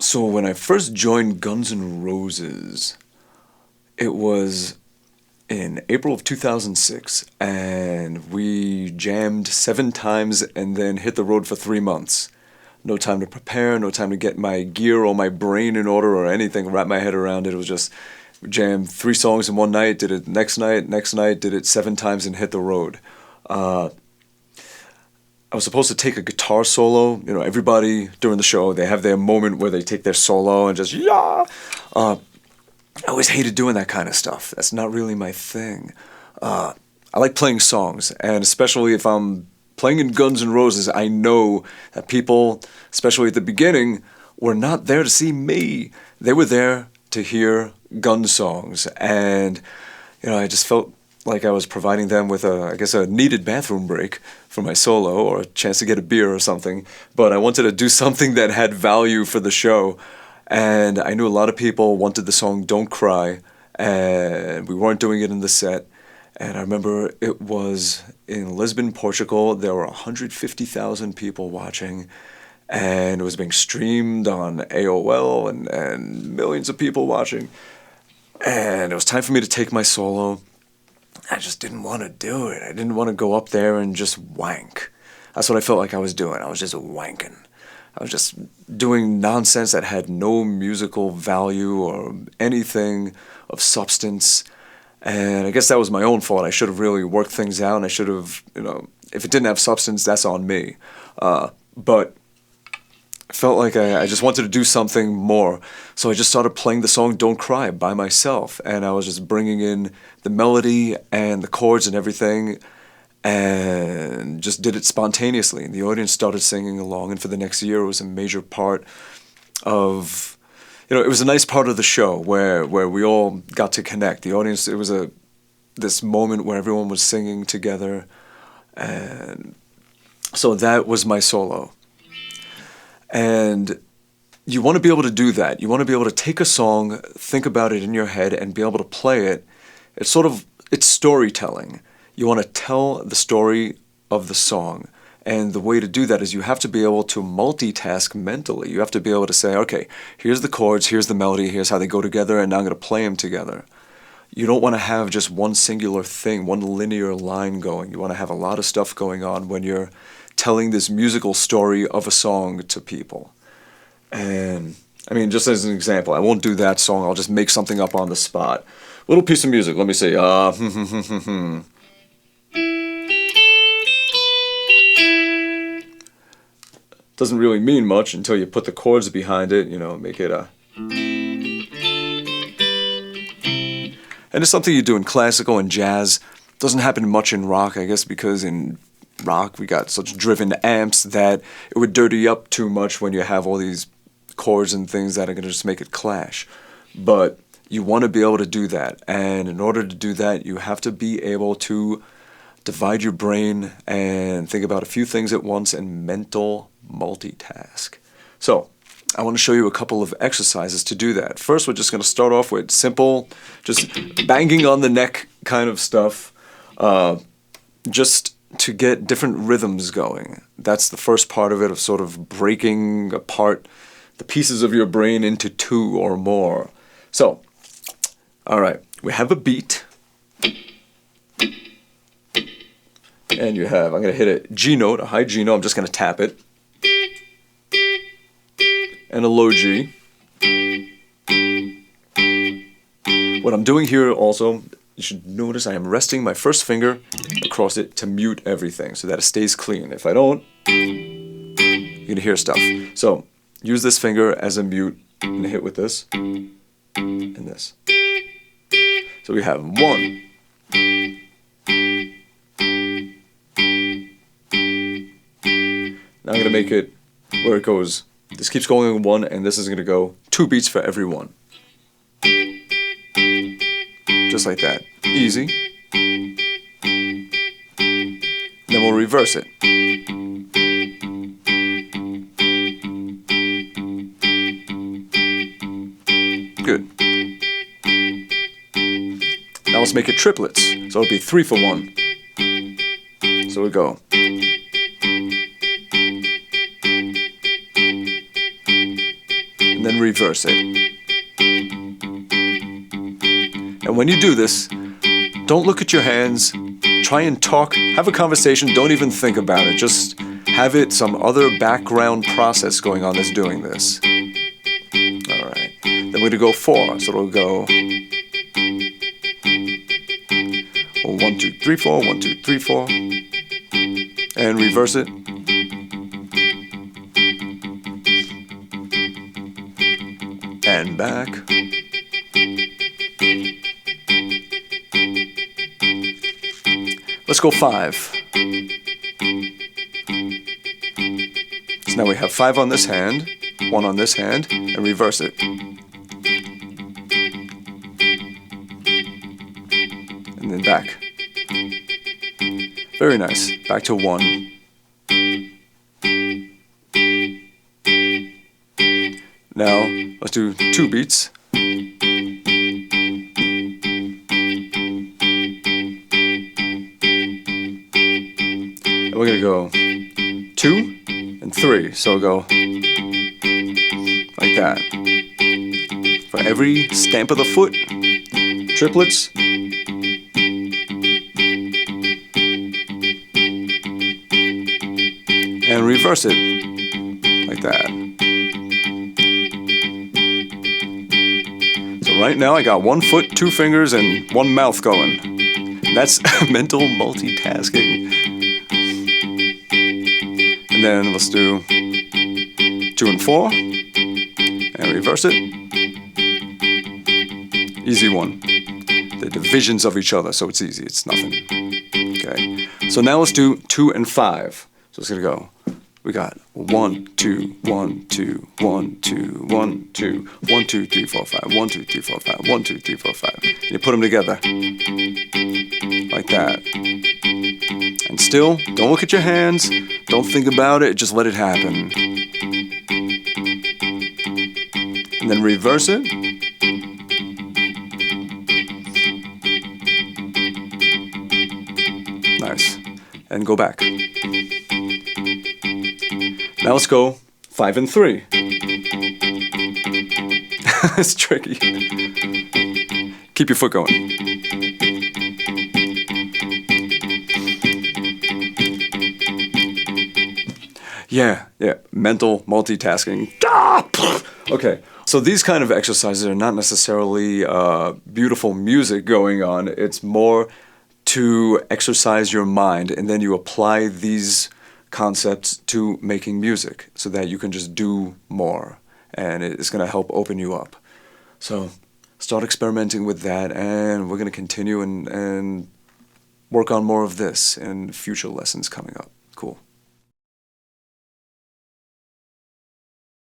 So when I first joined Guns N' Roses, it was in April of 2006, and we jammed 7 times and then hit the road for 3 months. No time to prepare, no time to get my gear or my brain in order or anything, wrap my head around it. It was just we jammed 3 songs in one night, did it next night, did it 7 times and hit the road. Uh, I was supposed to take a guitar solo. You know, everybody during the show, they have their moment where they take their solo and just, yeah. Uh, I always hated doing that kind of stuff. That's not really my thing. I like playing songs, and especially if I'm playing in Guns N' Roses, I know that people, especially at the beginning, were not there to see me. They were there to hear gun songs, and I just felt like I was providing them with a needed bathroom break for my solo or a chance to get a beer or something. But I wanted to do something that had value for the show. And I knew a lot of people wanted the song Don't Cry, and we weren't doing it in the set. And I remember it was in Lisbon, Portugal. There were 150,000 people watching, and it was being streamed on AOL and millions of people watching. And it was time for me to take my solo. I just didn't want to do it. I didn't want to go up there and just wank. That's what I felt like I was doing. I was just wanking. I was just doing nonsense that had no musical value or anything of substance. And I guess that was my own fault. I should have really worked things out, and I should have, if it didn't have substance, that's on me. But I felt like I just wanted to do something more. So I just started playing the song Don't Cry by myself. And I was just bringing in the melody and the chords and everything, and just did it spontaneously. And the audience started singing along. And for the next year, it was a major part of, it was a nice part of the show where we all got to connect. The audience, it was this moment where everyone was singing together. And so that was my solo. And you want to be able to do that. You want to be able to take a song, think about it in your head, and be able to play it. It's storytelling. You want to tell the story of the song. And the way to do that is you have to be able to multitask mentally. You have to be able to say, okay, here's the chords, here's the melody, here's how they go together, and now I'm going to play them together. You don't want to have just one singular thing, one linear line going. You want to have a lot of stuff going on when you're telling this musical story of a song to people. And, just as an example, I won't do that song, I'll just make something up on the spot. Little piece of music, let me see. Doesn't really mean much until you put the chords behind it, make it a... And it's something you do in classical and jazz. Doesn't happen much in rock, I guess, because in rock we got such driven amps that it would dirty up too much when you have all these chords and things that are going to just make it clash. But you want to be able to do that, and in order to do that you have to be able to divide your brain and think about a few things at once and mental multitask. So I want to show you a couple of exercises to do that. First, we're just going to start off with simple, just banging on the neck kind of stuff, just to get different rhythms going. That's the first part of it, of sort of breaking apart the pieces of your brain into two or more. So, all right, we have a beat. And I'm going to hit a G note, a high G note. I'm just going to tap it. And a low G. What I'm doing here also, you should notice I am resting my first finger across it to mute everything so that it stays clean. If I don't, you're going to hear stuff. So use this finger as a mute and hit with this and this. So we have 1. Now I'm going to make it where it goes. This keeps going in 1, and this is going to go 2 beats for every 1. Just like that. Easy. Then we'll reverse it. Good. Now let's make it triplets. So it'll be 3 for 1. So we go. then reverse it. And when you do this, don't look at your hands, try and talk, have a conversation, don't even think about it, just have it some other background process going on that's doing this. Alright, then we're going to go 4, so it'll go 1, 2, 3, 4, 1, 2, 3, 4, and reverse it. And back. Let's go 5. So now we have 5 on this hand, 1 on this hand, and reverse it. And then back. Very nice. Back to 1. Now, let's do 2 beats. And we're going to go 2 and 3. So we'll go like that. For every stamp of the foot, triplets. And reverse it like that. So right now I got 1 foot, 2 fingers, and 1 mouth going. That's mental multitasking. And then let's do 2 and 4, and reverse it. Easy one. The divisions of each other, so it's easy, it's nothing. Okay, so now let's do 2 and 5. So it's gonna go. We got 1, 2, 1, 2, 1, 2, 1, 2, 1, 2, 3, 4, 5, 1, 2, 3, 4, 5, 1, 2, 3, 4, 5. And you put them together like that. And still, don't look at your hands, don't think about it, just let it happen. And then reverse it. Nice. And go back. Now let's go 5 and 3. It's tricky. Keep your foot going. Yeah, mental multitasking. Okay, so these kind of exercises are not necessarily beautiful music going on. It's more to exercise your mind, and then you apply these concepts to making music so that you can just do more, and it's going to help open you up. So start experimenting with that, and we're going to continue and work on more of this in future lessons coming up.